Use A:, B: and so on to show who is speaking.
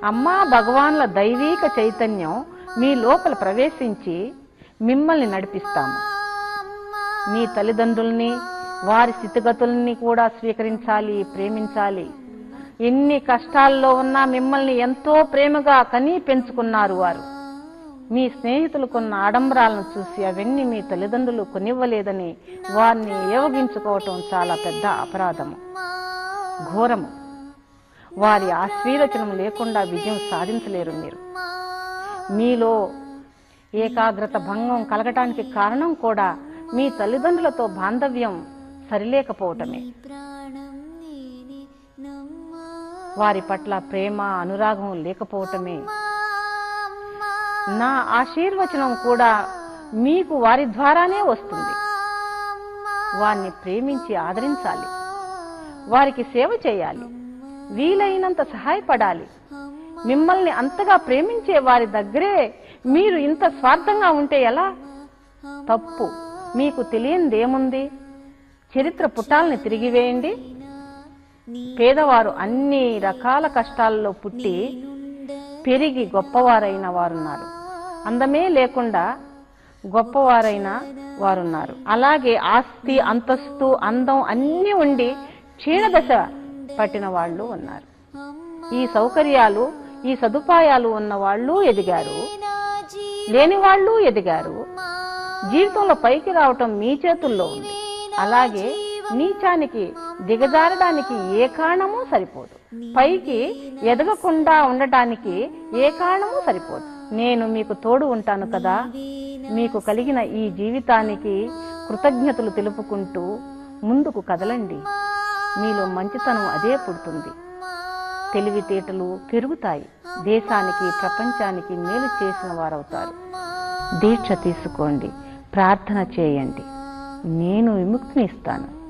A: అమ్మా భగవాన్ల దైవీక చైతన్యం మీ లోపల ప్రవేశించి మిమ్మల్ని నడిపిస్తాము. మీ తల్లిదండ్రుల్ని వారి స్థితిగతుల్ని కూడా స్వీకరించాలి, ప్రేమించాలి. ఎన్ని కష్టాల్లో ఉన్నా మిమ్మల్ని ఎంతో ప్రేమగా కనీ పెంచుకున్నారు వారు. మీ స్నేహితులు కొన్న ఆడంబరాలను చూసి అవన్నీ మీ తల్లిదండ్రులు కొనివ్వలేదని వారిని ఏవగించుకోవటం చాలా పెద్ద అపరాధము, ఘోరము. వారి ఆశీర్వచనం లేకుండా విజయం సాధించలేరు మీరు. మీలో ఏకాగ్రత భంగం కలగటానికి కారణం కూడా మీ తల్లిదండ్రులతో బాంధవ్యం సరిలేకపోవటమే. వారి పట్ల ప్రేమ అనురాగం లేకపోవటమే. నా ఆశీర్వచనం కూడా మీకు వారి ద్వారానే వస్తుంది. వారిని ప్రేమించి ఆదరించాలి, వారికి సేవ చేయాలి, వీలైనంత సహాయపడాలి. మిమ్మల్ని అంతగా ప్రేమించే వారి దగ్గరే మీరు ఇంత స్వార్థంగా ఉంటే ఎలా? తప్పు. మీకు తెలియనిదేముంది? చరిత్ర పుటాల్ని తిరిగివేయండి. పేదవారు అన్ని రకాల కష్టాల్లో పుట్టి పెరిగి గొప్పవారైన వారున్నారు. అందమే లేకుండా గొప్పవారైన వారున్నారు. అలాగే ఆస్తి, అంతస్తు, అందం అన్నీ ఉండి క్షీణదశ పట్టిన వాళ్ళు ఉన్నారు. ఈ సౌకర్యాలు, ఈ సదుపాయాలు ఉన్న వాళ్ళు ఎదిగారు, లేని వాళ్ళు ఎదిగారు. జీవితంలో పైకి రావటం మీ చేతుల్లో ఉంది. అలాగే నీచానికి దిగజారడానికి ఏ కారణమూ సరిపోదు. పైకి ఎదగకుండా ఉండటానికి ఏ కారణమూ సరిపోదు. నేను మీకు తోడు ఉంటాను కదా. మీకు కలిగిన ఈ జీవితానికి కృతజ్ఞతలు తెలుపుకుంటూ ముందుకు కదలండి. మీలో మంచితనం అదే పుడుతుంది. తెలివితేటలు పెరుగుతాయి. దేశానికి, ప్రపంచానికి మేలు చేసిన వారవుతారు. దీక్ష తీసుకోండి, ప్రార్థన చేయండి. నేను విముక్తిని ఇస్తాను.